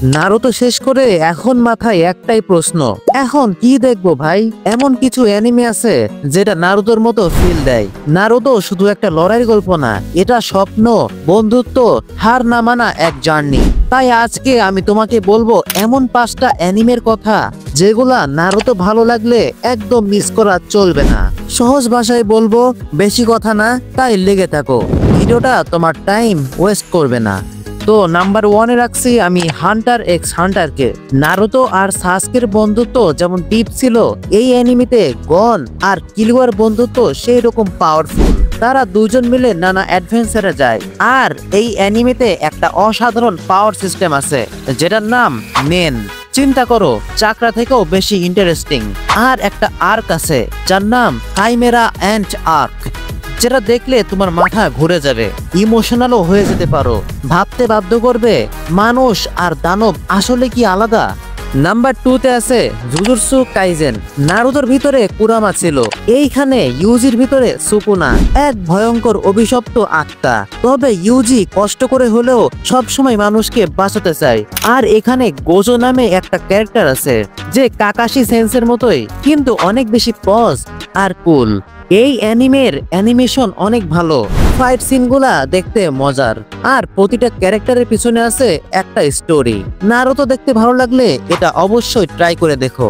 Naruto শেষ করে এখন মাথায় একটাই প্রশ্ন, এখন কি দেখবো ভাই? এমন কিছু অ্যানিমে আছে যেটা নারুতোর মতো ফিল দেয়। নারুতো শুধু একটা লড়াইয়ের গল্প না, এটা স্বপ্ন, বন্ধুত্ব, হার না মানা এক জার্নি। তাই আজকে আমি তোমাকে বলবো এমন 5টা অ্যানিমের কথা যেগুলা নারুতো ভালো লাগলে একদম মিস করা চলবে না। সহজ ভাষায় বলবো, বেশি কথা না, তাই লেগে থাকো। ভিডিওটা তোমার টাইম ওয়েস্ট করবে না। তো নাম্বার 1-এ রাখছি আমি হান্টার এক্স হান্টারকে। নারুতো আর সাসকের বন্ধুত্ব যেমন ডিপ ছিল, এই অ্যানিমেতে গন আর কিলুয়ার বন্ধুত্ব সেই রকম পাওয়ারফুল। তারা দুজন মিলে নানা অ্যাডভেঞ্চারে যায়। আর এই অ্যানিমেতে একটা অসাধারণ পাওয়ার সিস্টেম আছে যেটার নাম নেন। চিন্তা করো, চাকরা থেকেও বেশি ইন্টারেস্টিং। আর একটা আর্ক আছে যার নাম কাইমেরা অ্যান্ড আর্ক, যেটা দেখলে তোমার মাথা ঘুরে যাবে, ইমোশনালও হয়ে যেতে পারো, ভাবতে বাধ্য করবে মানুষ আর দানব আসলে কি আলাদা। নাম্বার 2-তে আছে জুজুৎসু কাইজেন। নারুতোর ভিতরে কুরামা ছিল, এইখানে ইউজির ভিতরে সুকুনা, এক ভয়ঙ্কর অভিশপ্ত আত্মা। তবে ইউজি কষ্ট করে হলেও সবসময় মানুষকে বাঁচাতে চায়। আর এখানে গোজো নামে একটা ক্যারেক্টার আছে যে কাকাশি সেন্সের মতোই, কিন্তু অনেক বেশি পজ আর কুল। এই অ্যানিমের অ্যানিমেশন অনেক ভালো, ফাইট সিনগুলা দেখতে মজার, আর প্রতিটা ক্যারেক্টারের পিছনে আছে একটা স্টোরি। নারুতো দেখতে ভালো লাগলে এটা অবশ্যই ট্রাই করে দেখো।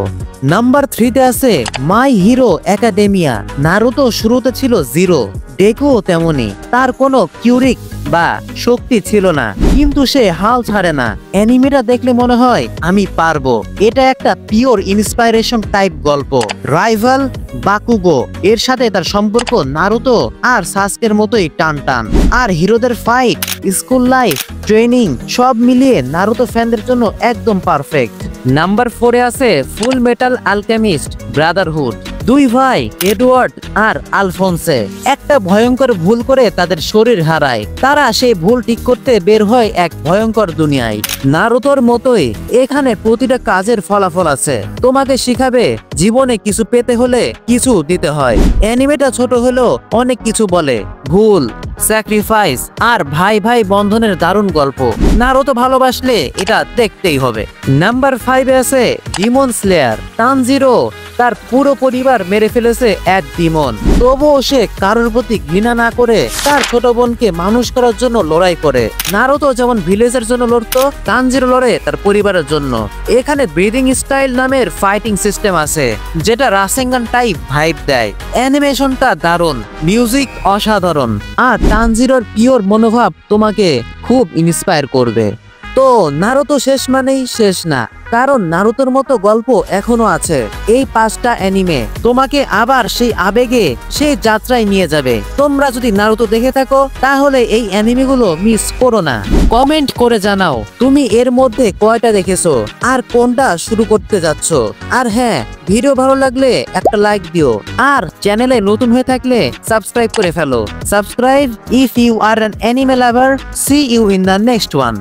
নাম্বার 3-তে আছে মাই হিরো একাডেমিয়া। নারুতো শুরুতে ছিল জিরো, ডেকুও তেমনি। তার কোনো কিউরিক বা শক্তি ছিল না, কিন্তু সে হাল ছাড়ে না। অ্যানিমেটা দেখলে মনে হয় আমি পারবো। এটা একটা পিওর ইন্সপাইরেশন টাইপ গল্প। রাইভাল বাকুগো এর সাথে তার সম্পর্ক নারুতো আর সাসকের মতোই টান টান। আর হিরোদের ফাইট, স্কুল লাইফ, ট্রেনিং সব মিলিয়ে নারুতো ফ্যানদের জন্য একদম পারফেক্ট। নাম্বার 4-এ আছে ফুল মেটাল আলকেমিস্ট ব্রাদারহুড। দুই ভাই এডওয়ার্ড আর আলফোন্সে একটা ভয়ঙ্কর ভুল করে তাদের শরীর হারায়। তারা সেই ভুল ঠিক করতে বের হয় এক ভয়ঙ্কর দুনিয়ায়। নারুতোর মতোই এখানে প্রতিটা কাজের ফলাফল আছে, তোমাকে শিখাবে জীবনে কিছু পেতে হলে কিছু দিতে হয়। অ্যানিমেটা ছোট হলেও অনেক কিছু বলে, ভুল, স্যাক্রিফাইস আর ভাই ভাই বন্ধনের দারুণ গল্প। নারুতো ভালোবাসলে এটা দেখতেই হবে। নাম্বার 5-এ আছে ডিমন স্লেয়ার। তানজিরো তার পুরো পরিবার মেরে ফেলেছে এক ডিমন, তবুও সে কারোর প্রতি ঘৃণা না করে তার ছোট বোনকে মানুষ করার জন্য লড়াই করে। নারুতো যেমন ভিলেজের জন্য লড়তো, তানজিরো লড়ে তার পরিবারের জন্য। এখানে ব্রিদিং স্টাইল নামের ফাইটিং সিস্টেম আছে যেটা রাসেঙ্গান টাইপ ভাইব দেয়। অ্যানিমেশনটা দারুণ, মিউজিক অসাধারণ, আর তানজিরোর পিওর মনোভাব তোমাকে খুব ইন্সপায়ার করবে। তো নারুতো শেষ মানেই শেষ না, কারণ নারুতোর মতো গল্প এখনো আছে। এই 5টা অ্যানিমে তোমাকে আবার সেই আবেগে, সেই যাত্রায় নিয়ে যাবে। তোমরা যদি নারুতো দেখে থাকো তাহলে এই অ্যানিমেগুলো মিস করো না। কমেন্ট করে জানাও তুমি এর মধ্যে কয়টা দেখেছো আর কোনটা শুরু করতে যাচ্ছ। আর হ্যাঁ, ভিডিও ভালো লাগলে একটা লাইক দিও, আর চ্যানেলে নতুন হয়ে থাকলে সাবস্ক্রাইব করে ফেলো। Subscribe if you are an anime lover. See you in the next one.